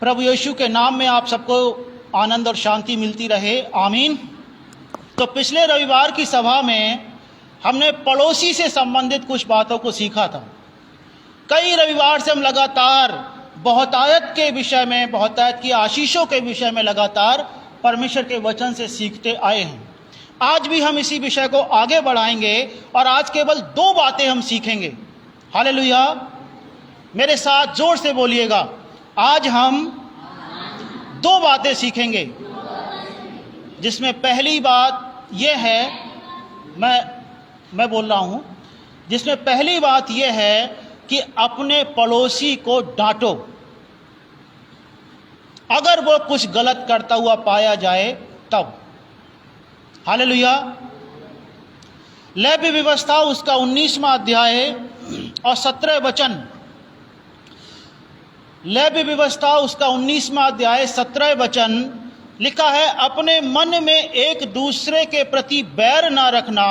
प्रभु यीशु के नाम में आप सबको आनंद और शांति मिलती रहे, आमीन। तो पिछले रविवार की सभा में हमने पड़ोसी से संबंधित कुछ बातों को सीखा था। कई रविवार से हम लगातार बहुतायत के विषय में, बहुतायत की आशीषों के विषय में लगातार परमेश्वर के वचन से सीखते आए हैं। आज भी हम इसी विषय को आगे बढ़ाएंगे और आज केवल 2 बातें हम सीखेंगे। हालेलुया, मेरे साथ जोर से बोलिएगा, आज हम 2 बातें सीखेंगे, जिसमें पहली बात यह है, मैं बोल रहा हूं, जिसमें पहली बात यह है कि अपने पड़ोसी को डांटो अगर वो कुछ गलत करता हुआ पाया जाए तब। हालेलुया। लेवी व्यवस्था उसका 19वां अध्याय और 17 वचन, लेवी व्यवस्था उसका 19वां अध्याय 17 वचन लिखा है, अपने मन में एक दूसरे के प्रति बैर ना रखना,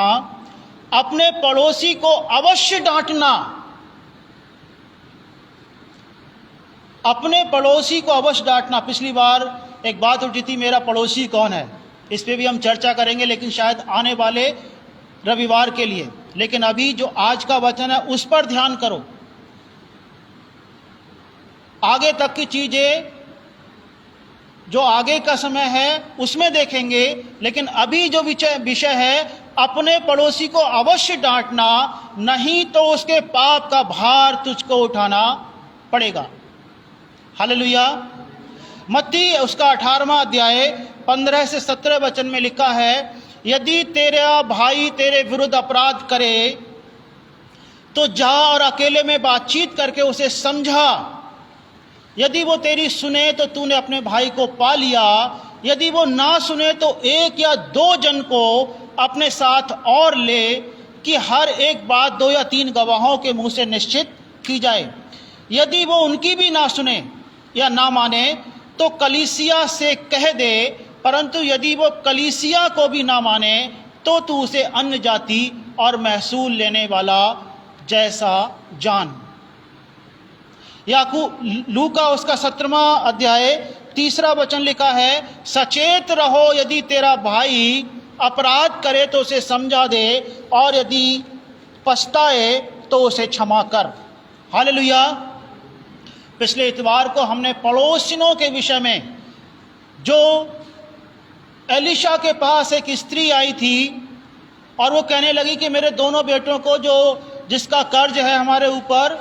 अपने पड़ोसी को अवश्य डांटना। अपने पड़ोसी को अवश्य डांटना। पिछली बार एक बात उठी थी, मेरा पड़ोसी कौन है, इस पे भी हम चर्चा करेंगे, लेकिन शायद आने वाले रविवार के लिए। लेकिन अभी जो आज का वचन है उस पर ध्यान करो। आगे तक की चीजें जो आगे का समय है उसमें देखेंगे, लेकिन अभी जो विषय है, अपने पड़ोसी को अवश्य डांटना, नहीं तो उसके पाप का भार तुझको उठाना पड़ेगा। हालेलुया। मत्ती उसका 18वां अध्याय 15 से 17 वचन में लिखा है, यदि तेरा भाई तेरे विरुद्ध अपराध करे तो जा और अकेले में बातचीत करके उसे समझा। यदि वो तेरी सुने तो तूने अपने भाई को पा लिया, यदि वो ना सुने तो 1 या 2 जन को अपने साथ और ले, कि हर एक बात 2 या 3 गवाहों के मुंह से निश्चित की जाए। यदि वो उनकी भी ना सुने या ना माने तो कलीसिया से कह दे, परंतु यदि वो कलीसिया को भी ना माने तो तू उसे अन्य जाति और महसूल लेने वाला जैसा जान। लूका उसका 17वां अध्याय 3 वचन लिखा है, सचेत रहो, यदि तेरा भाई अपराध करे तो उसे समझा दे, और यदि पछताए तो उसे क्षमा कर। हालेलुया। पिछले इतवार को हमने पड़ोसियों के विषय में, जो एलिशा के पास एक स्त्री आई थी और वो कहने लगी कि मेरे दोनों बेटों को जिसका कर्ज है हमारे ऊपर,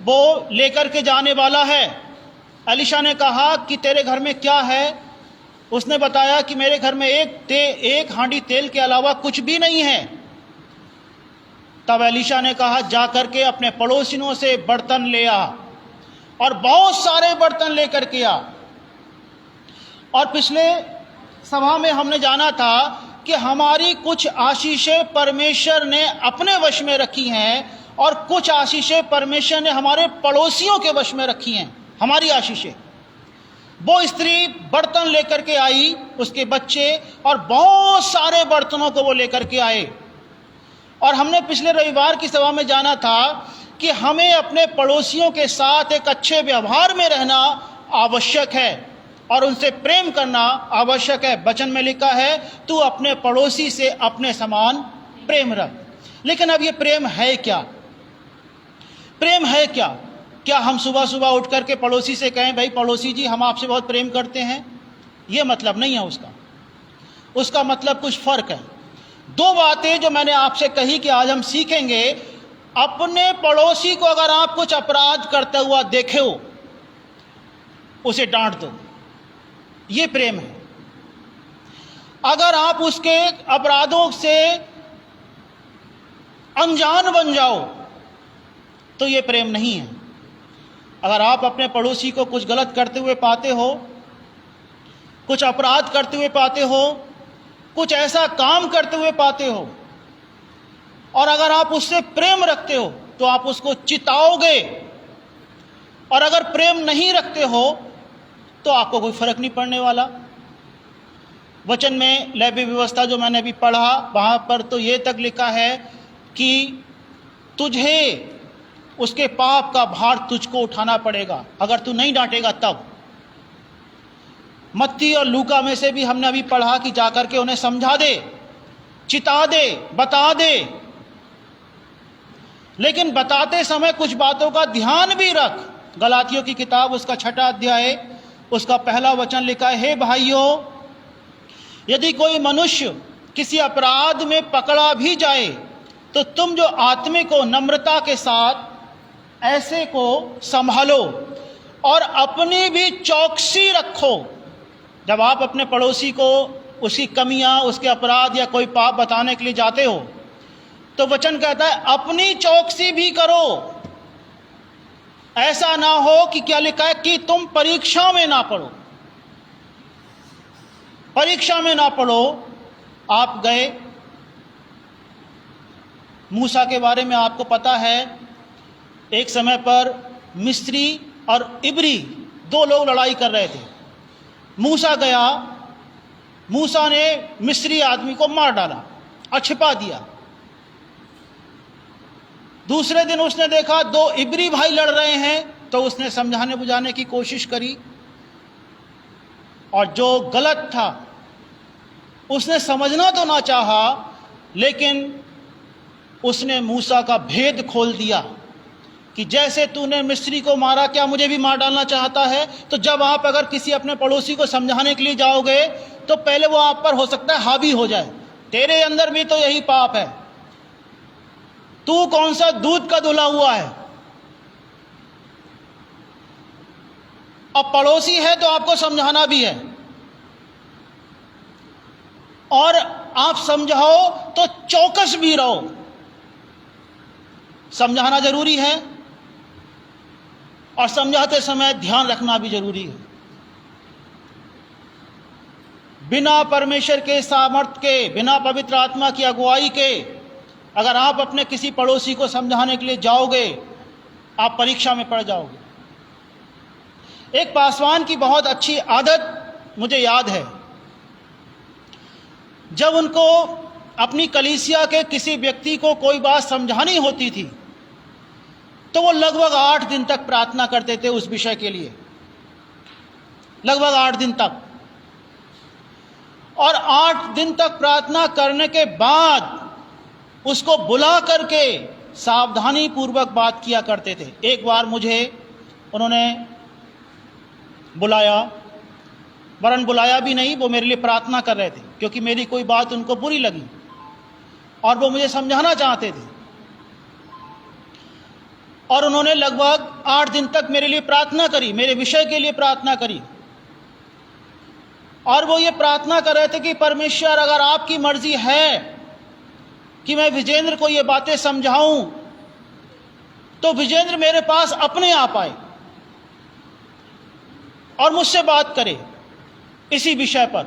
वो लेकर के जाने वाला है। एलिशा ने कहा कि तेरे घर में क्या है? उसने बताया कि मेरे घर में एक हांडी तेल के अलावा कुछ भी नहीं है। तब एलिशा ने कहा, जा करके अपने पड़ोसियों से बर्तन ले आ, और बहुत सारे बर्तन लेकर के आ। और पिछले सभा में हमने जाना था कि हमारी कुछ आशीषें परमेश्वर ने अपने वश में रखी हैं, और कुछ आशीषें परमेश्वर ने हमारे पड़ोसियों के वश में रखी हैं। हमारी आशीषें, वो स्त्री बर्तन लेकर के आई, उसके बच्चे, और बहुत सारे बर्तनों को वो लेकर के आए। और हमने पिछले रविवार की सभा में जाना था कि हमें अपने पड़ोसियों के साथ एक अच्छे व्यवहार में रहना आवश्यक है और उनसे प्रेम करना आवश्यक है। वचन में लिखा है, तू अपने पड़ोसी से अपने समान प्रेम रख। लेकिन अब ये प्रेम है क्या? प्रेम है क्या? क्या हम सुबह सुबह उठ करके पड़ोसी से कहें, भाई पड़ोसी जी हम आपसे बहुत प्रेम करते हैं? ये मतलब नहीं है उसका। उसका मतलब कुछ फर्क है। 2 बातें जो मैंने आपसे कही कि आज हम सीखेंगे। अपने पड़ोसी को अगर आप कुछ अपराध करता हुआ देखे हो, उसे डांट दो, ये प्रेम है। अगर आप उसके अपराधों से अनजान बन जाओ तो ये प्रेम नहीं है। अगर आप अपने पड़ोसी को कुछ गलत करते हुए पाते हो, कुछ अपराध करते हुए पाते हो, कुछ ऐसा काम करते हुए पाते हो, और अगर आप उससे प्रेम रखते हो तो आप उसको चिताओगे, और अगर प्रेम नहीं रखते हो तो आपको कोई फर्क नहीं पड़ने वाला। वचन में लेवी व्यवस्था जो मैंने अभी पढ़ा, वहां पर तो ये तक लिखा है कि तुझे उसके पाप का भार तुझको उठाना पड़ेगा। अगर तू नहीं डांटेगा तब मत्ती और लूका में से भी हमने अभी पढ़ा कि जाकर के उन्हें समझा दे, चिता दे, बता दे। लेकिन बताते समय कुछ बातों का ध्यान भी रख। गलातियों की किताब उसका 6वां अध्याय उसका 1 वचन लिखा है, हे भाइयों, यदि कोई मनुष्य किसी अपराध में पकड़ा भी जाए तो तुम जो आत्मिक हो नम्रता के साथ ऐसे को संभालो और अपनी भी चौकसी रखो। जब आप अपने पड़ोसी को उसकी कमियां, उसके अपराध या कोई पाप बताने के लिए जाते हो तो वचन कहता है अपनी चौकसी भी करो। ऐसा ना हो कि क्या लिखा है कि तुम परीक्षा में ना पड़ो। परीक्षा में ना पड़ो। आप गए, मूसा के बारे में आपको पता है, एक समय पर मिस्री और इब्री 2 लोग लड़ाई कर रहे थे। मूसा गया, मूसा ने मिस्री आदमी को मार डाला और छिपा दिया। दूसरे दिन उसने देखा 2 इब्री भाई लड़ रहे हैं तो उसने समझाने बुझाने की कोशिश करी और जो गलत था उसने समझना तो ना चाहा, लेकिन उसने मूसा का भेद खोल दिया कि जैसे तूने मिस्री को मारा, क्या मुझे भी मार डालना चाहता है? तो जब आप अगर किसी अपने पड़ोसी को समझाने के लिए जाओगे तो पहले वो आप पर हो सकता है हावी हो जाए, तेरे अंदर भी तो यही पाप है, तू कौन सा दूध का धुला हुआ है। अब पड़ोसी है तो आपको समझाना भी है, और आप समझाओ तो चौकस भी रहो। समझाना जरूरी है और समझाते समय ध्यान रखना भी जरूरी है। बिना परमेश्वर के सामर्थ्य के, बिना पवित्र आत्मा की अगुवाई के अगर आप अपने किसी पड़ोसी को समझाने के लिए जाओगे, आप परीक्षा में पड़ जाओगे। एक पासवान की बहुत अच्छी आदत मुझे याद है। जब उनको अपनी कलीसिया के किसी व्यक्ति को कोई बात समझानी होती थी तो वो लगभग 8 दिन तक प्रार्थना करते थे उस विषय के लिए, लगभग 8 दिन तक। और 8 दिन तक प्रार्थना करने के बाद उसको बुला करके सावधानी पूर्वक बात किया करते थे। एक बार मुझे उन्होंने बुलाया, वरन बुलाया भी नहीं, वो मेरे लिए प्रार्थना कर रहे थे क्योंकि मेरी कोई बात उनको बुरी लगी और वो मुझे समझाना चाहते थे। और उन्होंने लगभग 8 दिन तक मेरे लिए प्रार्थना करी, मेरे विषय के लिए प्रार्थना करी। और वो ये प्रार्थना कर रहे थे कि परमेश्वर, अगर आपकी मर्जी है कि मैं विजेंद्र को ये बातें समझाऊं तो विजेंद्र मेरे पास अपने आप आए और मुझसे बात करे इसी विषय पर।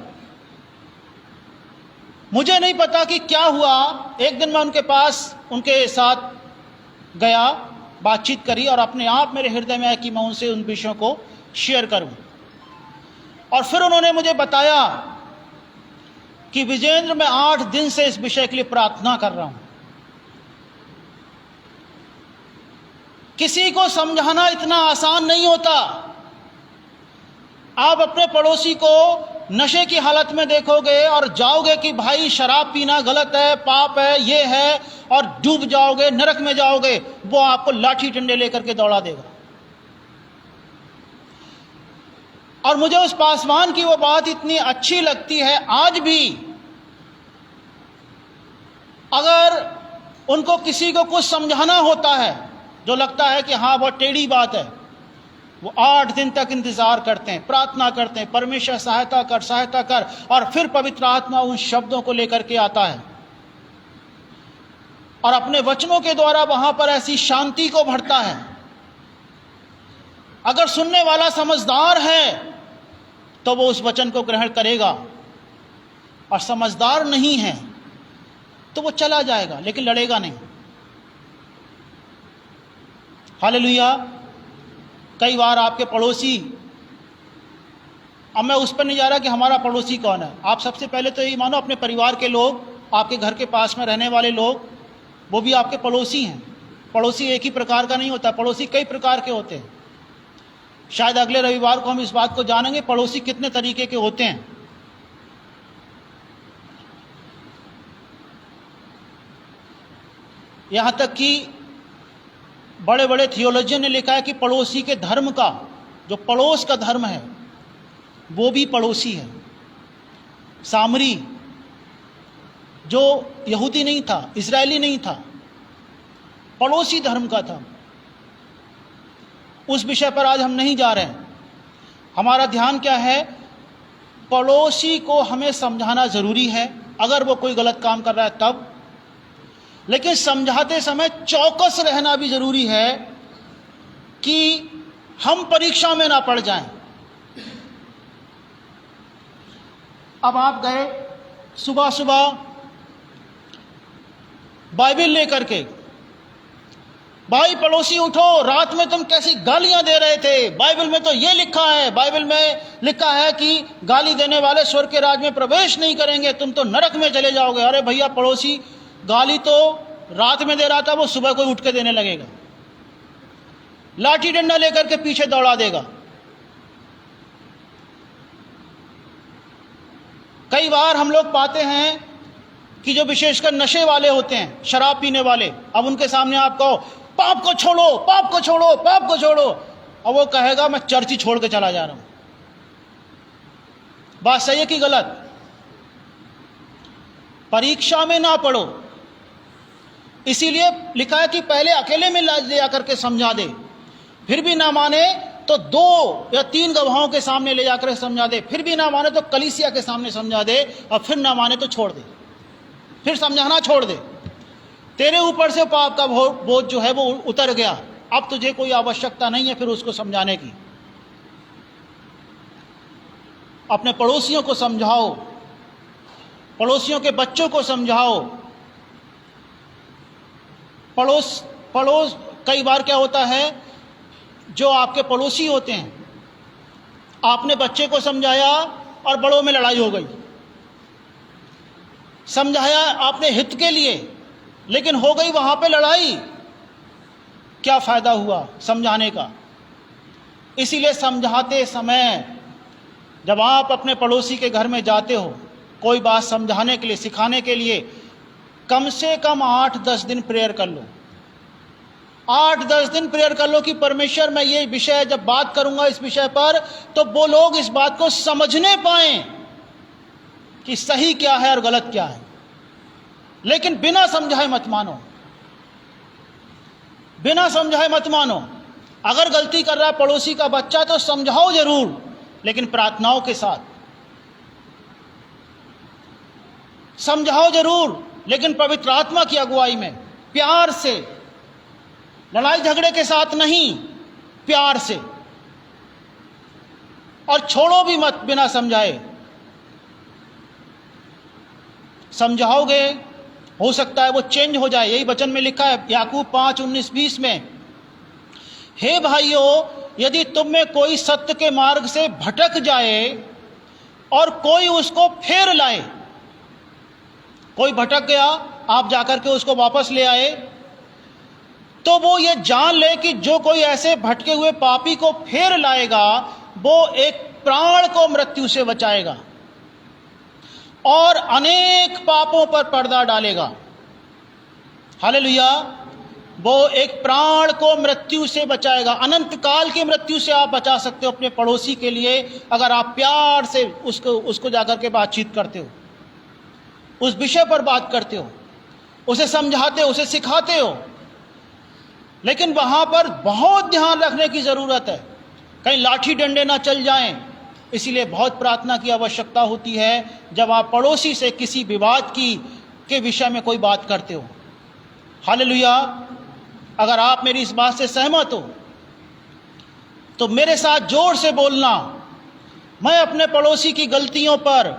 मुझे नहीं पता कि क्या हुआ। एक दिन मैं उनके पास, उनके साथ गया, बातचीत करी और अपने आप मेरे हृदय में आया कि मैं उनसे उन विषयों को शेयर करूं। और फिर उन्होंने मुझे बताया कि विजेंद्र, मैं 8 दिन से इस विषय के लिए प्रार्थना कर रहा हूं। किसी को समझाना इतना आसान नहीं होता। आप अपने पड़ोसी को नशे की हालत में देखोगे और जाओगे कि भाई शराब पीना गलत है, पाप है, ये है, और डूब जाओगे, नरक में जाओगे, वो आपको लाठी डंडे लेकर के दौड़ा देगा। और मुझे उस पासवान की वो बात इतनी अच्छी लगती है आज भी। अगर उनको किसी को कुछ समझाना होता है जो लगता है कि हाँ बहुत टेढ़ी बात है, वो 8 दिन तक इंतजार करते हैं, प्रार्थना करते हैं, परमेश्वर सहायता कर, सहायता कर, और फिर पवित्र आत्मा उन शब्दों को लेकर के आता है और अपने वचनों के द्वारा वहां पर ऐसी शांति को भरता है। अगर सुनने वाला समझदार है तो वो उस वचन को ग्रहण करेगा, और समझदार नहीं है तो वो चला जाएगा लेकिन लड़ेगा नहीं। हालेलुया। कई बार आपके पड़ोसी, अब मैं उस पर नहीं जा रहा कि हमारा पड़ोसी कौन है, आप सबसे पहले तो यही मानो अपने परिवार के लोग, आपके घर के पास में रहने वाले लोग, वो भी आपके पड़ोसी हैं। पड़ोसी एक ही प्रकार का नहीं होता, पड़ोसी कई प्रकार के होते हैं। शायद अगले रविवार को हम इस बात को जानेंगे पड़ोसी कितने तरीके के होते हैं। यहां तक कि बड़े बड़े थियोलॉजियन ने लिखा है कि पड़ोसी के धर्म का, जो पड़ोस का धर्म है, वो भी पड़ोसी है। सामरी जो यहूदी नहीं था, इजरायली नहीं था, पड़ोसी धर्म का था। उस विषय पर आज हम नहीं जा रहे हैं। हमारा ध्यान क्या है, पड़ोसी को हमें समझाना जरूरी है अगर वो कोई गलत काम कर रहा है तब, लेकिन समझाते समय चौकस रहना भी जरूरी है कि हम परीक्षा में ना पड़ जाएं। अब आप गए सुबह सुबह बाइबल लेकर के, भाई पड़ोसी उठो, रात में तुम कैसी गालियां दे रहे थे, बाइबल में तो ये लिखा है, बाइबल में लिखा है कि गाली देने वाले स्वर्ग के राज में प्रवेश नहीं करेंगे, तुम तो नरक में चले जाओगे। अरे भैया, पड़ोसी गाली तो रात में दे रहा था, वो सुबह कोई उठ के देने लगेगा, लाठी डंडा लेकर के पीछे दौड़ा देगा। कई बार हम लोग पाते हैं कि जो विशेषकर नशे वाले होते हैं, शराब पीने वाले, अब उनके सामने आप कहो पाप को छोड़ो, पाप को छोड़ो, पाप को छोड़ो, और वो कहेगा मैं चर्च ही छोड़ के चला जा रहा हूं। बात सही है कि गलत? परीक्षा में ना पढ़ो, इसीलिए लिखा है कि पहले अकेले में ले जाकर के समझा दे, फिर भी ना माने तो 2 या 3 गवाहों के सामने ले जाकर समझा दे, फिर भी ना माने तो कलीसिया के सामने समझा दे, और फिर ना माने तो छोड़ दे, फिर समझाना छोड़ दे। तेरे ऊपर से पाप का बोझ जो है वो उतर गया, अब तुझे कोई आवश्यकता नहीं है फिर उसको समझाने की। अपने पड़ोसियों को समझाओ, पड़ोसियों के बच्चों को समझाओ। पड़ोस कई बार क्या होता है, जो आपके पड़ोसी होते हैं, आपने बच्चे को समझाया और बड़ों में लड़ाई हो गई। समझाया आपने हित के लिए, लेकिन हो गई वहां पे लड़ाई। क्या फायदा हुआ समझाने का? इसीलिए समझाते समय जब आप अपने पड़ोसी के घर में जाते हो कोई बात समझाने के लिए, सिखाने के लिए, कम से कम 8-10 दिन प्रेयर कर लो। 8-10 दिन प्रेयर कर लो कि परमेश्वर, मैं ये विषय जब बात करूंगा इस विषय पर, तो वो लोग इस बात को समझने पाएं कि सही क्या है और गलत क्या है। लेकिन बिना समझाए मत मानो, बिना समझाए मत मानो। अगर गलती कर रहा है पड़ोसी का बच्चा तो समझाओ जरूर, लेकिन प्रार्थनाओं के साथ समझाओ जरूर, लेकिन पवित्र आत्मा की अगुवाई में, प्यार से, लड़ाई झगड़े के साथ नहीं, प्यार से। और छोड़ो भी मत बिना समझाए। समझाओगे, हो सकता है वो चेंज हो जाए। यही वचन में लिखा है याकूब 5:19-20 में, हे भाइयों, यदि तुम में कोई सत्य के मार्ग से भटक जाए और कोई उसको फेर लाए, कोई भटक गया, आप जाकर के उसको वापस ले आए, तो वो ये जान ले कि जो कोई ऐसे भटके हुए पापी को फेर लाएगा वो एक प्राण को मृत्यु से बचाएगा और अनेक पापों पर पर्दा डालेगा। हालेलुया। वो एक प्राण को मृत्यु से बचाएगा। अनंत काल की मृत्यु से आप बचा सकते हो अपने पड़ोसी के लिए, अगर आप प्यार से उसको जाकर के बातचीत करते हो, उस विषय पर बात करते हो, उसे समझाते हो, उसे सिखाते हो। लेकिन वहां पर बहुत ध्यान रखने की जरूरत है, कहीं लाठी डंडे ना चल जाएं। इसीलिए बहुत प्रार्थना की आवश्यकता होती है जब आप पड़ोसी से किसी विवाद के विषय में कोई बात करते हो। हालेलुया। अगर आप मेरी इस बात से सहमत हो तो मेरे साथ जोर से बोलना, मैं अपने पड़ोसी की गलतियों पर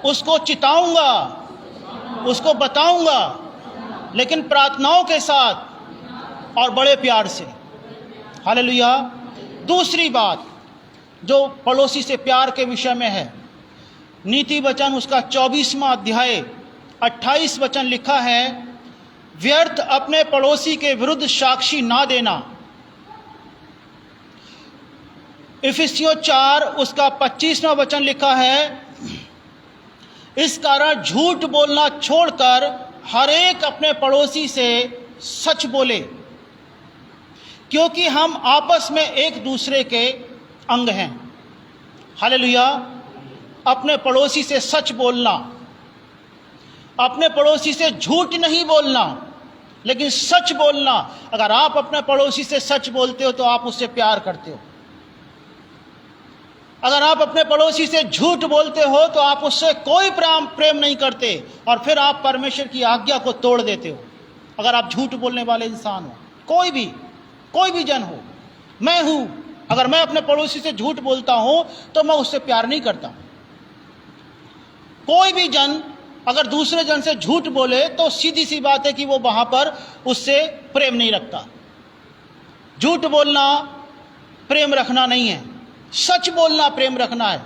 उसको चिताऊंगा, उसको बताऊंगा, लेकिन प्रार्थनाओं के साथ और बड़े प्यार से। हालेलुया। दूसरी बात जो पड़ोसी से प्यार के विषय में है, नीति वचन उसका 24वां अध्याय 28 वचन लिखा है, व्यर्थ अपने पड़ोसी के विरुद्ध साक्षी ना देना। इफिसियों 4 उसका 25वां वचन लिखा है, इस कारण झूठ बोलना छोड़कर हर एक अपने पड़ोसी से सच बोले, क्योंकि हम आपस में एक दूसरे के अंग हैं। हालेलुया। अपने पड़ोसी से सच बोलना, अपने पड़ोसी से झूठ नहीं बोलना, लेकिन सच बोलना। अगर आप अपने पड़ोसी से सच बोलते हो तो आप उससे प्यार करते हो। अगर आप अपने पड़ोसी से झूठ बोलते हो तो आप उससे कोई प्रेम नहीं करते, और फिर आप परमेश्वर की आज्ञा को तोड़ देते हो। अगर आप झूठ बोलने वाले इंसान हो, कोई भी जन हो, मैं हूं, अगर मैं अपने पड़ोसी से झूठ बोलता हूं तो मैं उससे प्यार नहीं करता। कोई भी जन अगर दूसरे जन से झूठ बोले तो सीधी सी बात है कि वो वहां पर उससे प्रेम नहीं रखता। झूठ बोलना प्रेम रखना नहीं है, सच बोलना प्रेम रखना है।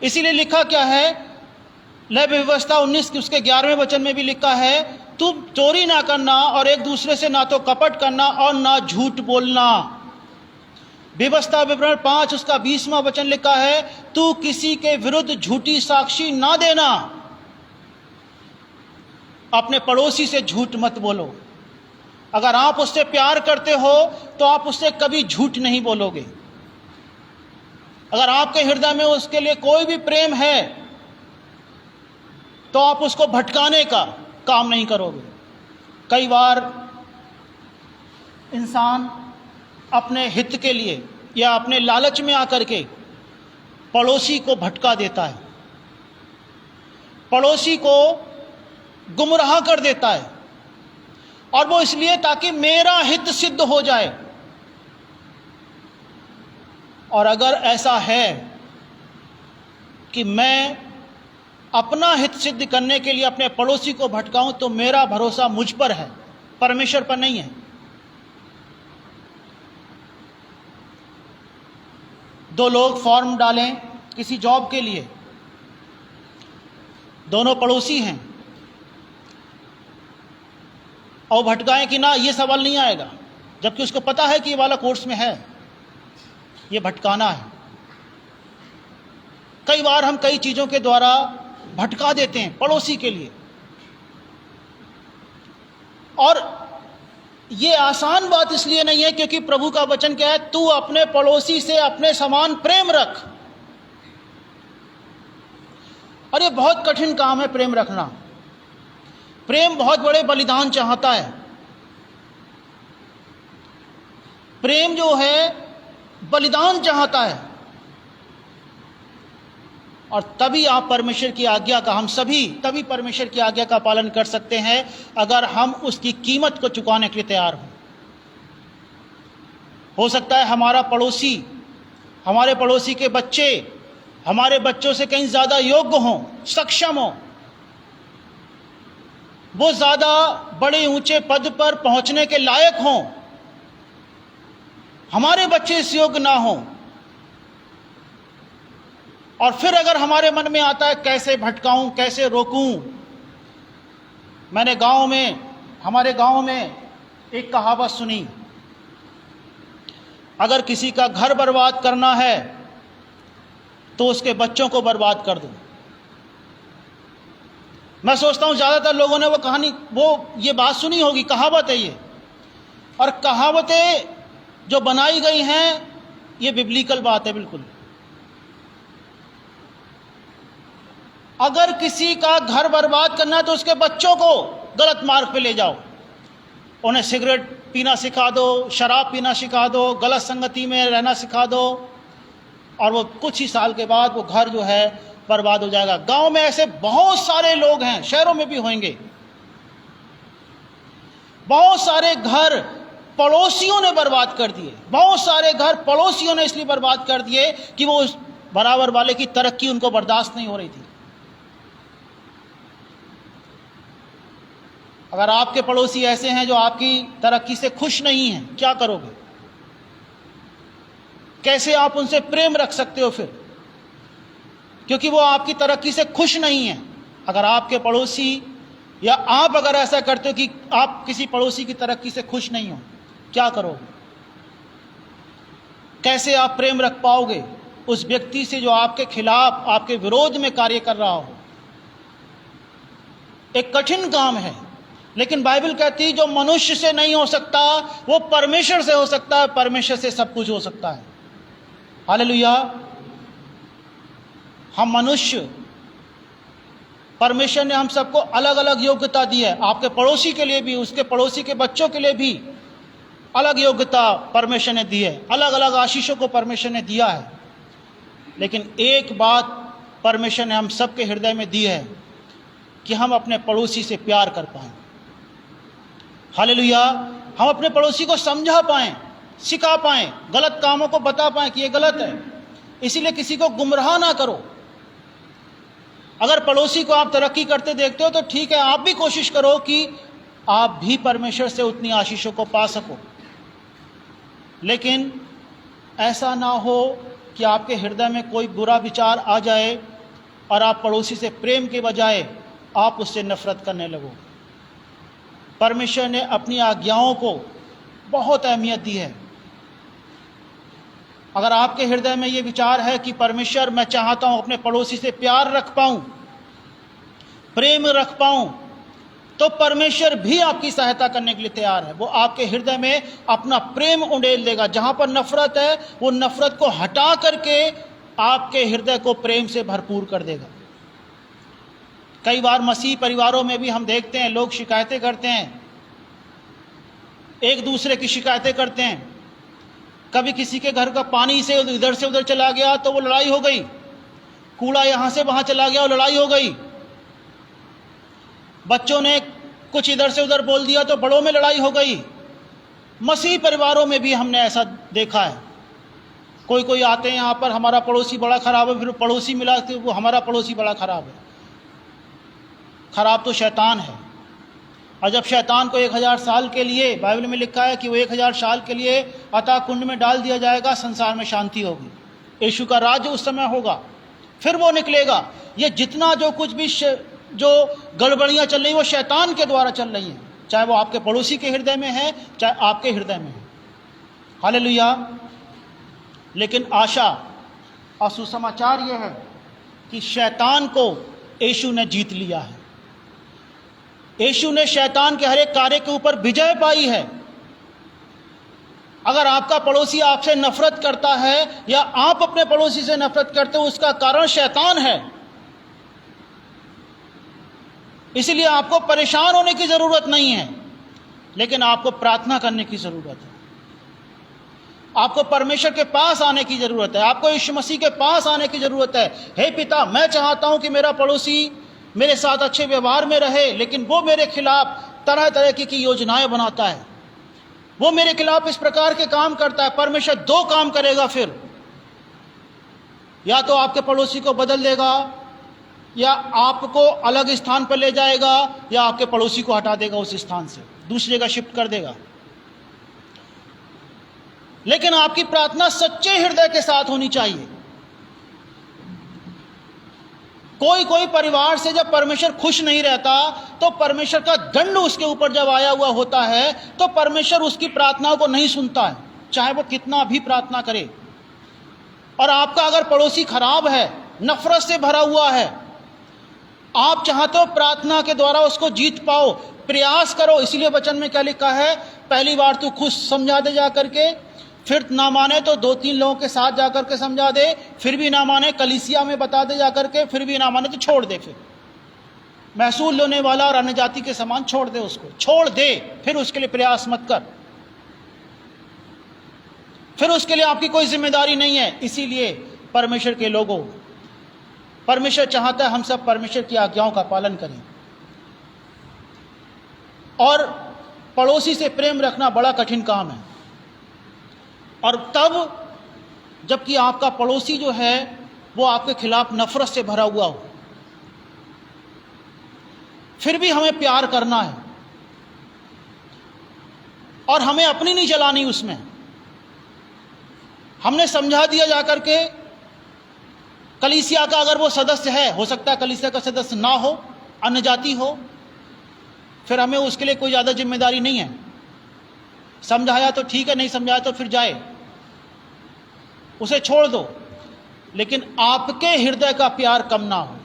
इसीलिए लिखा क्या है, लय व्यवस्था 19 उसके 11वें वचन में भी लिखा है, तू चोरी ना करना और एक दूसरे से ना तो कपट करना और ना झूठ बोलना। व्यवस्था विवरण 5 उसका 20वां वचन लिखा है, तू किसी के विरुद्ध झूठी साक्षी ना देना। अपने पड़ोसी से झूठ मत बोलो। अगर आप उससे प्यार करते हो तो आप उससे कभी झूठ नहीं बोलोगे। अगर आपके हृदय में उसके लिए कोई भी प्रेम है तो आप उसको भटकाने का काम नहीं करोगे। कई बार इंसान अपने हित के लिए या अपने लालच में आकर के पड़ोसी को भटका देता है, पड़ोसी को गुमराह कर देता है, और वो इसलिए ताकि मेरा हित सिद्ध हो जाए। और अगर ऐसा है कि मैं अपना हित सिद्ध करने के लिए अपने पड़ोसी को भटकाऊं तो मेरा भरोसा मुझ पर है, परमेश्वर पर नहीं है। दो लोग फॉर्म डालें किसी जॉब के लिए, दोनों पड़ोसी हैं, और भटकाएं कि ना ये सवाल नहीं आएगा, जबकि उसको पता है कि ये वाला कोर्स में है, ये भटकाना है। कई बार हम कई चीजों के द्वारा भटका देते हैं पड़ोसी के लिए, और ये आसान बात इसलिए नहीं है क्योंकि प्रभु का वचन क्या है, तू अपने पड़ोसी से अपने समान प्रेम रख। और ये बहुत कठिन काम है प्रेम रखना। प्रेम बहुत बड़े बलिदान चाहता है। प्रेम जो है बलिदान चाहता है, और तभी आप परमेश्वर की आज्ञा का, हम सभी तभी परमेश्वर की आज्ञा का पालन कर सकते हैं अगर हम उसकी कीमत को चुकाने के लिए तैयार हों। हो सकता है हमारा पड़ोसी, हमारे पड़ोसी के बच्चे हमारे बच्चों से कहीं ज्यादा योग्य हों, सक्षम हों, वो ज्यादा बड़े ऊंचे पद पर पहुंचने के लायक हों, हमारे बच्चे इस योग्य ना हों। और फिर अगर हमारे मन में आता है कैसे भटकाऊं, कैसे रोकूं। मैंने हमारे गांव में एक कहावत सुनी, अगर किसी का घर बर्बाद करना है तो उसके बच्चों को बर्बाद कर दो। मैं सोचता हूं ज्यादातर लोगों ने ये बात सुनी होगी, कहावत है ये। और कहावतें जो बनाई गई हैं ये बिब्लिकल बात है बिल्कुल। अगर किसी का घर बर्बाद करना है तो उसके बच्चों को गलत मार्ग पे ले जाओ, उन्हें सिगरेट पीना सिखा दो, शराब पीना सिखा दो, गलत संगति में रहना सिखा दो, और वो कुछ ही साल के बाद वो घर जो है बर्बाद हो जाएगा। गांव में ऐसे बहुत सारे लोग हैं, शहरों में भी होंगे, बहुत सारे घर पड़ोसियों ने बर्बाद कर दिए। बहुत सारे घर पड़ोसियों ने इसलिए बर्बाद कर दिए कि वो उस बराबर वाले की तरक्की उनको बर्दाश्त नहीं हो रही थी। अगर आपके पड़ोसी ऐसे हैं जो आपकी तरक्की से खुश नहीं हैं, क्या करोगे? कैसे आप उनसे प्रेम रख सकते हो फिर? क्योंकि वो आपकी तरक्की से खुश नहीं है। अगर आपके पड़ोसी या आप अगर ऐसा करते हो कि आप किसी पड़ोसी की तरक्की से खुश नहीं हो, क्या करोगे? कैसे आप प्रेम रख पाओगे उस व्यक्ति से जो आपके खिलाफ, आपके विरोध में कार्य कर रहा हो? एक कठिन काम है, लेकिन बाइबल कहती है जो मनुष्य से नहीं हो सकता वो परमेश्वर से हो सकता है, परमेश्वर से सब कुछ हो सकता है। हालेलुया। हम मनुष्य, परमेश्वर ने हम सबको अलग अलग योग्यता दी है। आपके पड़ोसी के लिए भी, उसके पड़ोसी के बच्चों के लिए भी अलग योग्यता परमेश्वर ने दी है, अलग अलग आशीषों को परमेश्वर ने दिया है। लेकिन एक बात परमेश्वर ने हम सबके हृदय में दी है कि हम अपने पड़ोसी से प्यार कर पाएं। हालेलुया। हम अपने पड़ोसी को समझा पाएं, सिखा पाएं, गलत कामों को बता पाएं कि ये गलत है। इसीलिए किसी को गुमराह ना करो। अगर पड़ोसी को आप तरक्की करते देखते हो तो ठीक है, आप भी कोशिश करो कि आप भी परमेश्वर से उतनी आशीषों को पा सको। लेकिन ऐसा ना हो कि आपके हृदय में कोई बुरा विचार आ जाए और आप पड़ोसी से प्रेम के बजाय आप उससे नफरत करने लगो। परमेश्वर ने अपनी आज्ञाओं को बहुत अहमियत दी है। अगर आपके हृदय में ये विचार है कि परमेश्वर, मैं चाहता हूं अपने पड़ोसी से प्यार रख पाऊं, प्रेम रख पाऊं, तो परमेश्वर भी आपकी सहायता करने के लिए तैयार है। वो आपके हृदय में अपना प्रेम उंडेल देगा। जहां पर नफरत है, वो नफरत को हटा करके आपके हृदय को प्रेम से भरपूर कर देगा। कई बार मसीह परिवारों में भी हम देखते हैं लोग शिकायतें करते हैं, एक दूसरे की शिकायतें करते हैं। कभी किसी के घर का पानी से इधर से उधर चला गया तो वो लड़ाई हो गई, कूड़ा यहां से वहां चला गया, वो लड़ाई हो गई। बच्चों ने कुछ इधर से उधर बोल दिया तो बड़ों में लड़ाई हो गई। मसीह परिवारों में भी हमने ऐसा देखा है। कोई कोई आते हैं यहाँ पर, हमारा पड़ोसी बड़ा खराब है, फिर पड़ोसी मिला तो वो हमारा पड़ोसी बड़ा खराब है। खराब तो शैतान है। और जब शैतान को 1000 साल के लिए, बाइबल में लिखा है कि वो 1000 साल के लिए अतः कुंड में डाल दिया जाएगा, संसार में शांति होगी, यीशु का राज्य उस समय होगा, फिर वो निकलेगा। ये जितना जो कुछ भी जो गड़बड़ियां चल रही वो शैतान के द्वारा चल रही हैं, चाहे वो आपके पड़ोसी के हृदय में है, चाहे आपके हृदय में है। हालेलुया। लेकिन आशा और सुसमाचार यह है कि शैतान को यीशु ने जीत लिया है। यीशु ने शैतान के हर एक कार्य के ऊपर विजय पाई है। अगर आपका पड़ोसी आपसे नफरत करता है या आप अपने पड़ोसी से नफरत करते हो, उसका कारण शैतान है। इसलिए आपको परेशान होने की जरूरत नहीं है, लेकिन आपको प्रार्थना करने की जरूरत है। आपको परमेश्वर के पास आने की जरूरत है, आपको यीशु मसीह के पास आने की जरूरत है। हे पिता, मैं चाहता हूं कि मेरा पड़ोसी मेरे साथ अच्छे व्यवहार में रहे, लेकिन वो मेरे खिलाफ तरह तरह की योजनाएं बनाता है, वो मेरे खिलाफ इस प्रकार के काम करता है। परमेश्वर दो काम करेगा फिर, या तो आपके पड़ोसी को बदल देगा, या आपको अलग स्थान पर ले जाएगा, या आपके पड़ोसी को हटा देगा उस स्थान से, दूसरी जगह शिफ्ट कर देगा। लेकिन आपकी प्रार्थना सच्चे हृदय के साथ होनी चाहिए। कोई कोई परिवार से जब परमेश्वर खुश नहीं रहता तो परमेश्वर का दंड उसके ऊपर जब आया हुआ होता है तो परमेश्वर उसकी प्रार्थनाओं को नहीं सुनता है, चाहे वो कितना भी प्रार्थना करे। और आपका अगर पड़ोसी खराब है, नफरत से भरा हुआ है, आप चाहते हो प्रार्थना के द्वारा उसको जीत पाओ, प्रयास करो। इसीलिए वचन में क्या लिखा है, पहली बार तू खुद समझा दे जा करके, फिर ना माने तो 2-3 लोगों के साथ जाकर के समझा दे, फिर भी ना माने कलीसिया में बता दे जाकर के, फिर भी ना माने तो छोड़ दे। फिर महसूल लेने वाला और अन्य जाति के समान छोड़ दे, उसको छोड़ दे, फिर उसके लिए प्रयास मत कर, फिर उसके लिए आपकी कोई जिम्मेदारी नहीं है। इसीलिए परमेश्वर के लोगों, परमेश्वर चाहता है हम सब परमेश्वर की आज्ञाओं का पालन करें। और पड़ोसी से प्रेम रखना बड़ा कठिन काम है। और तब जबकि आपका पड़ोसी जो है वो आपके खिलाफ नफरत से भरा हुआ हो, फिर भी हमें प्यार करना है और हमें अपनी नहीं चलानी उसमें। हमने समझा दिया जाकर के, कलीसिया का अगर वो सदस्य है, हो सकता है कलीसिया का सदस्य ना हो, अन्य जाति हो, फिर हमें उसके लिए कोई ज़्यादा जिम्मेदारी नहीं है। समझाया तो ठीक है, नहीं समझाया तो फिर जाए। उसे छोड़ दो, लेकिन आपके हृदय का प्यार कम ना हो,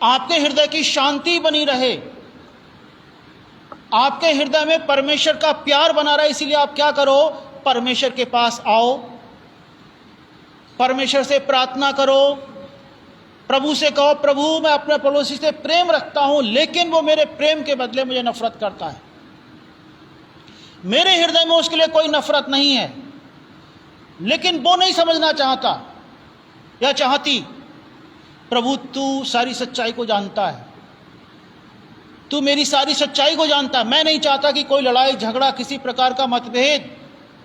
आपके हृदय की शांति बनी रहे, आपके हृदय में परमेश्वर का प्यार बना रहे। इसीलिए आप क्या करो, परमेश्वर के पास आओ, परमेश्वर से प्रार्थना करो, प्रभु से कहो, प्रभु मैं अपने पड़ोसी से प्रेम रखता हूं, लेकिन वो मेरे प्रेम के बदले मुझे नफरत करता है। मेरे हृदय में उसके लिए कोई नफरत नहीं है, लेकिन वो नहीं समझना चाहता या चाहती। प्रभु तू सारी सच्चाई को जानता है, तू मेरी सारी सच्चाई को जानता है। मैं नहीं चाहता कि कोई लड़ाई झगड़ा, किसी प्रकार का मतभेद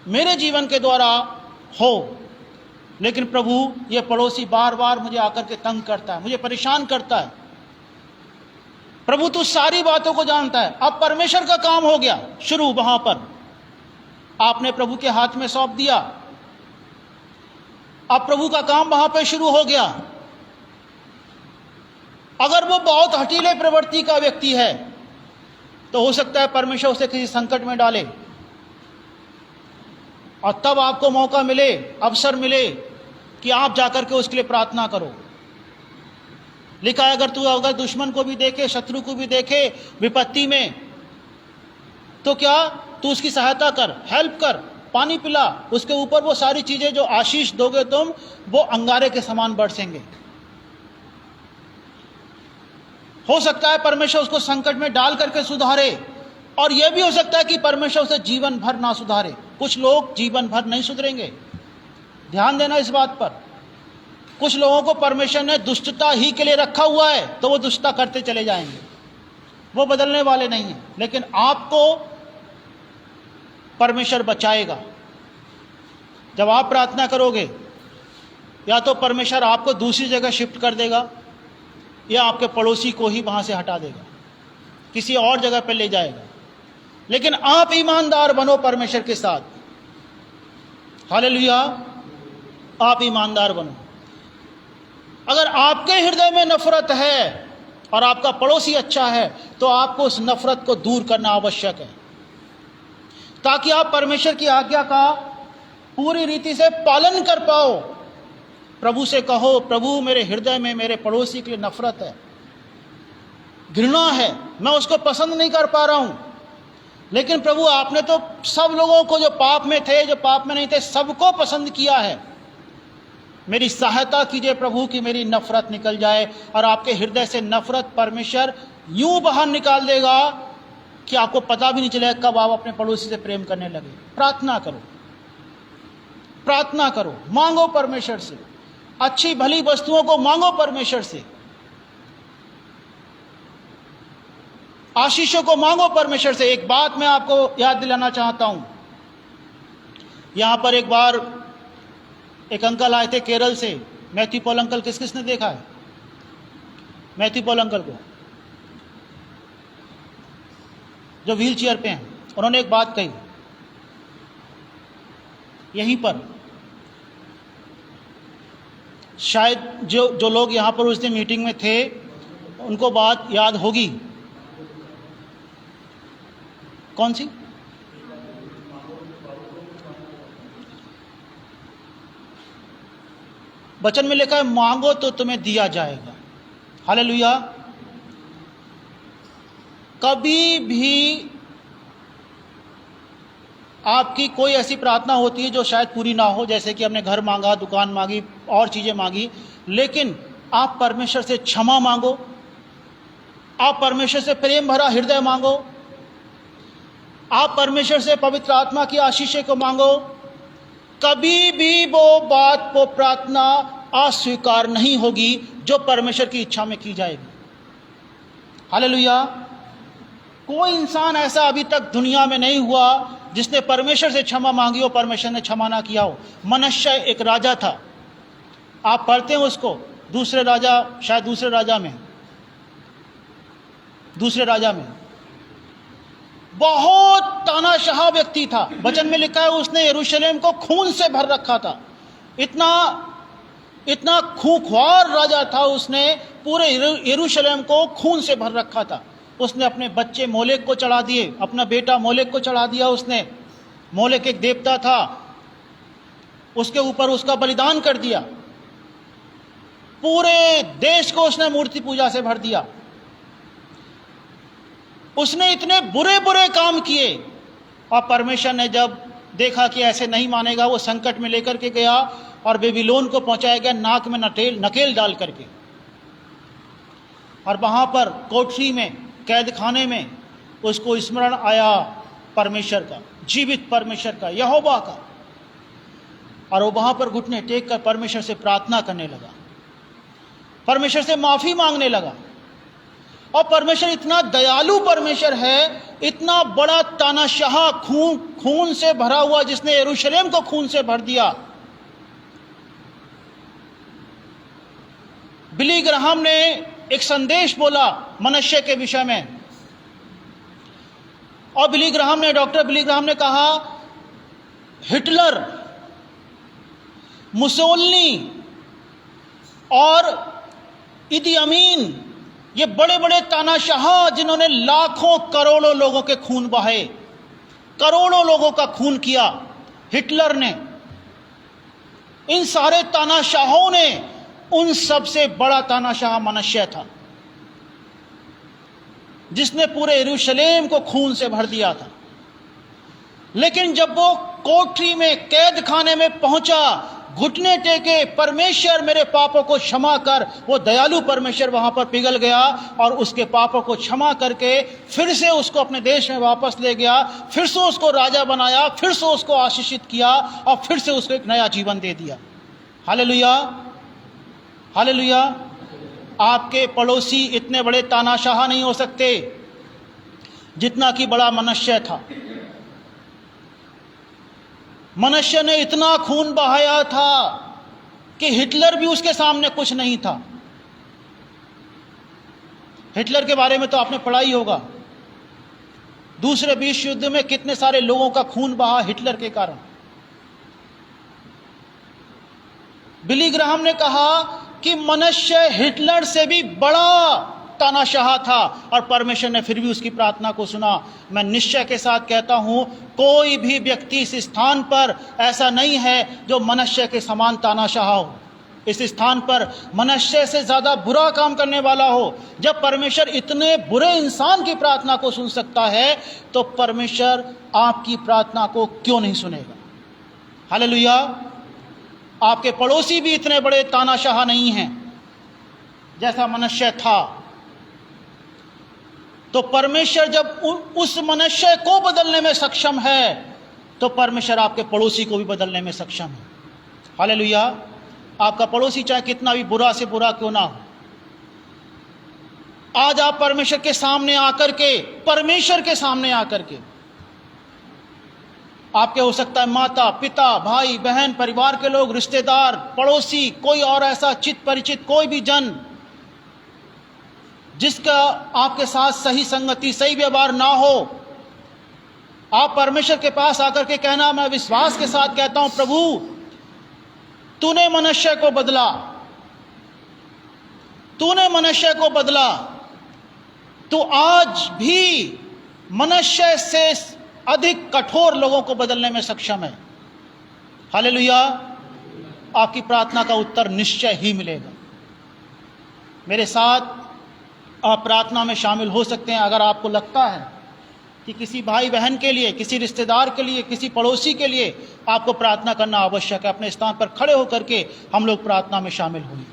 मेरे जीवन के द्वारा हो, लेकिन प्रभु ये पड़ोसी बार बार मुझे आकर के तंग करता है, मुझे परेशान करता है। प्रभु तू सारी बातों को जानता है। अब परमेश्वर का काम हो गया शुरू, वहां पर आपने प्रभु के हाथ में सौंप दिया, अब प्रभु का काम वहां पे शुरू हो गया। अगर वो बहुत हठीले प्रवृत्ति का व्यक्ति है तो हो सकता है परमेश्वर उसे किसी संकट में डाले, और तब आपको मौका मिले, अवसर मिले कि आप जाकर के उसके लिए प्रार्थना करो। लिखा है अगर दुश्मन को भी देखे, शत्रु को भी देखे विपत्ति में, तो क्या तू उसकी सहायता कर, हेल्प कर, पानी पिला, उसके ऊपर वो सारी चीजें जो आशीष दोगे तुम, वो अंगारे के समान बरसेंगे। हो सकता है परमेश्वर उसको संकट में डाल करके सुधारे, और यह भी हो सकता है कि परमेश्वर उसे जीवन भर ना सुधारे। कुछ लोग जीवन भर नहीं सुधरेंगे, ध्यान देना इस बात पर। कुछ लोगों को परमेश्वर ने दुष्टता ही के लिए रखा हुआ है, तो वो दुष्टता करते चले जाएंगे, वो बदलने वाले नहीं हैं। लेकिन आपको परमेश्वर बचाएगा। जब आप प्रार्थना करोगे, या तो परमेश्वर आपको दूसरी जगह शिफ्ट कर देगा, या आपके पड़ोसी को ही वहां से हटा देगा, किसी और जगह पर ले जाएगा। लेकिन आप ईमानदार बनो परमेश्वर के साथ। हालेलुया, आप ईमानदार बनो। अगर आपके हृदय में नफरत है और आपका पड़ोसी अच्छा है, तो आपको उस नफरत को दूर करना आवश्यक है, ताकि आप परमेश्वर की आज्ञा का पूरी रीति से पालन कर पाओ। प्रभु से कहो, प्रभु मेरे हृदय में मेरे पड़ोसी के लिए नफरत है, घृणा है, मैं उसको पसंद नहीं कर पा रहा हूं। लेकिन प्रभु आपने तो सब लोगों को, जो पाप में थे, जो पाप में नहीं थे, सबको पसंद किया है। मेरी सहायता कीजिए प्रभु कि मेरी नफरत निकल जाए, और आपके हृदय से नफरत परमेश्वर यूं बाहर निकाल देगा कि आपको पता भी नहीं चलेगा कब आप अपने पड़ोसी से प्रेम करने लगे। प्रार्थना करो, प्रार्थना करो, मांगो परमेश्वर से, अच्छी भली वस्तुओं को मांगो परमेश्वर से, आशीषों को मांगो परमेश्वर से। एक बात मैं आपको याद दिलाना चाहता हूं। यहां पर एक बार एक अंकल आए थे केरल से, मैथ्यू पॉल अंकल। किस किसने देखा है मैथ्यू पॉल अंकल को, जो व्हील चेयर पे हैं? उन्होंने एक बात कही यहीं पर, शायद जो लोग यहां पर उस दिन मीटिंग में थे उनको बात याद होगी। कौन सी? वचन में लिखा है, मांगो तो तुम्हें दिया जाएगा। हालेलुया। कभी भी आपकी कोई ऐसी प्रार्थना होती है जो शायद पूरी ना हो, जैसे कि हमने घर मांगा, दुकान मांगी, और चीजें मांगी, लेकिन आप परमेश्वर से क्षमा मांगो, आप परमेश्वर से प्रेम भरा हृदय मांगो, आप परमेश्वर से पवित्र आत्मा की आशीष को मांगो। कभी भी वो बात, वो प्रार्थना अस्वीकार नहीं होगी जो परमेश्वर की इच्छा में की जाएगी। हालेलुया। कोई इंसान ऐसा अभी तक दुनिया में नहीं हुआ जिसने परमेश्वर से क्षमा मांगी हो, परमेश्वर ने क्षमा ना किया हो। मनुष्य एक राजा था, आप पढ़ते हैं उसको, दूसरे राजा में बहुत तानाशाह व्यक्ति था। वचन में लिखा है उसने यरूशलेम को खून से भर रखा था। इतना खूंखार राजा था, उसने पूरे यरूशलेम को खून से भर रखा था। उसने अपने बच्चे मोलेक को चढ़ा दिए, अपना बेटा मोलेक को चढ़ा दिया उसने। मोलेक एक देवता था, उसके ऊपर उसका बलिदान कर दिया। पूरे देश को उसने मूर्ति पूजा से भर दिया। उसने इतने बुरे बुरे काम किए और परमेश्वर ने जब देखा कि ऐसे नहीं मानेगा, वो संकट में लेकर के गया और बेबीलोन को पहुंचाया गया, नाक में नकेल डाल करके। और वहां पर कोठरी में, कैद खाने में उसको स्मरण आया परमेश्वर का, जीवित परमेश्वर का, यहोवा का। और वो वहां पर घुटने टेक कर परमेश्वर से प्रार्थना करने लगा, परमेश्वर से माफी मांगने लगा। और परमेश्वर इतना दयालु परमेश्वर है, इतना बड़ा तानाशाह, खून से भरा हुआ, जिसने यरूशलेम को खून से भर दिया। बिली ग्राहम ने एक संदेश बोला मनुष्य के विषय में, और डॉक्टर बिली ग्राहम ने कहा, हिटलर, मुसोलिनी और इदी अमीन, ये बड़े बड़े तानाशाह जिन्होंने लाखों करोड़ों लोगों के खून बहाए, करोड़ों लोगों का खून किया हिटलर ने, इन सारे तानाशाहों ने, उन सबसे बड़ा तानाशाह मनुष्य था जिसने पूरे यरूशलेम को खून से भर दिया था। लेकिन जब वो कोठरी में, कैद खाने में पहुंचा, घुटने टेके, परमेश्वर मेरे पापों को क्षमा कर, वो दयालु परमेश्वर वहां पर पिघल गया और उसके पापों को क्षमा करके फिर से उसको अपने देश में वापस ले गया, फिर से उसको राजा बनाया, फिर से उसको आशीषित किया और फिर से उसको एक नया जीवन दे दिया। Hallelujah, hallelujah. आपके पड़ोसी इतने बड़े तानाशाह नहीं हो सकते जितना कि बड़ा मनुष्य था। मनुष्य ने इतना खून बहाया था कि हिटलर भी उसके सामने कुछ नहीं था। हिटलर के बारे में तो आपने पढ़ा ही होगा, दूसरे विश्व युद्ध में कितने सारे लोगों का खून बहा हिटलर के कारण। बिली ग्राहम ने कहा कि मनुष्य हिटलर से भी बड़ा तानाशाह था और परमेश्वर ने फिर भी उसकी प्रार्थना को सुना। मैं निश्चय के साथ कहता हूं, कोई भी व्यक्ति इस स्थान पर ऐसा नहीं है जो मनुष्य के समान तानाशाह हो, इस स्थान पर मनुष्य से ज्यादा बुरा काम करने वाला हो। जब परमेश्वर इतने बुरे इंसान की प्रार्थना को सुन सकता है, तो परमेश्वर आपकी प्रार्थना को क्यों नहीं सुनेगा? हालेलुया। आपके पड़ोसी भी इतने बड़े तानाशाह नहीं हैं जैसा मनुष्य था। तो परमेश्वर जब उस मनुष्य को बदलने में सक्षम है, तो परमेश्वर आपके पड़ोसी को भी बदलने में सक्षम है। हालेलुया। आपका पड़ोसी चाहे कितना भी बुरा से बुरा क्यों ना हो, आज आप परमेश्वर के सामने आकर के, परमेश्वर के सामने आकर के, आपके हो सकता है माता, पिता, भाई, बहन, परिवार के लोग, रिश्तेदार, पड़ोसी, कोई और ऐसा चित परिचित कोई भी जन जिसका आपके साथ सही संगति, सही व्यवहार ना हो, आप परमेश्वर के पास आकर के कहना, मैं विश्वास के साथ कहता हूं, प्रभु तूने मनुष्य को बदला, तूने मनुष्य को बदला, तो आज भी मनुष्य से अधिक कठोर लोगों को बदलने में सक्षम है। हालेलुया। आपकी प्रार्थना का उत्तर निश्चय ही मिलेगा। मेरे साथ आप प्रार्थना में शामिल हो सकते हैं अगर आपको लगता है कि किसी भाई बहन के लिए, किसी रिश्तेदार के लिए, किसी पड़ोसी के लिए आपको प्रार्थना करना आवश्यक है। अपने स्थान पर खड़े होकर के हम लोग प्रार्थना में शामिल होंगे।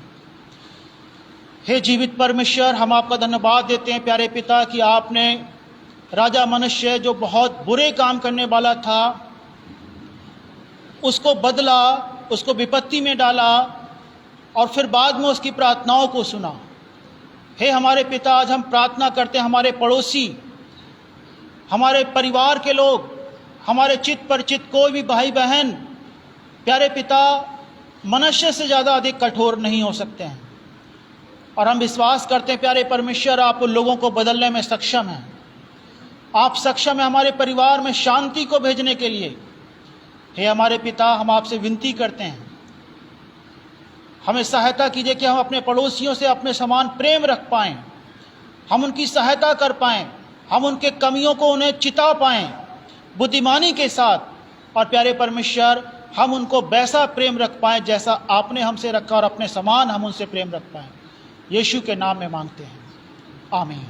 हे जीवित परमेश्वर, हम आपका धन्यवाद देते हैं प्यारे पिता कि आपने राजा मनुष्य जो बहुत बुरे काम करने वाला था, उसको बदला, उसको विपत्ति में डाला और फिर बाद में उसकी प्रार्थनाओं को सुना। हे हमारे पिता, आज हम प्रार्थना करते हैं, हमारे पड़ोसी, हमारे परिवार के लोग, हमारे चित परिचित कोई भी भाई बहन, प्यारे पिता, मनुष्य से ज़्यादा अधिक कठोर नहीं हो सकते हैं। और हम विश्वास करते हैं प्यारे परमेश्वर, आप उन लोगों को बदलने में सक्षम हैं। आप सक्षम हैं हमारे परिवार में शांति को भेजने के लिए। हे हमारे पिता, हम आपसे विनती करते हैं, हमें सहायता कीजिए कि हम अपने पड़ोसियों से अपने समान प्रेम रख पाएं, हम उनकी सहायता कर पाएं, हम उनके कमियों को उन्हें चिता पाएं बुद्धिमानी के साथ। और प्यारे परमेश्वर, हम उनको वैसा प्रेम रख पाएं जैसा आपने हमसे रखा और अपने समान हम उनसे प्रेम रख पाएं। यीशु के नाम में मांगते हैं, आमीन।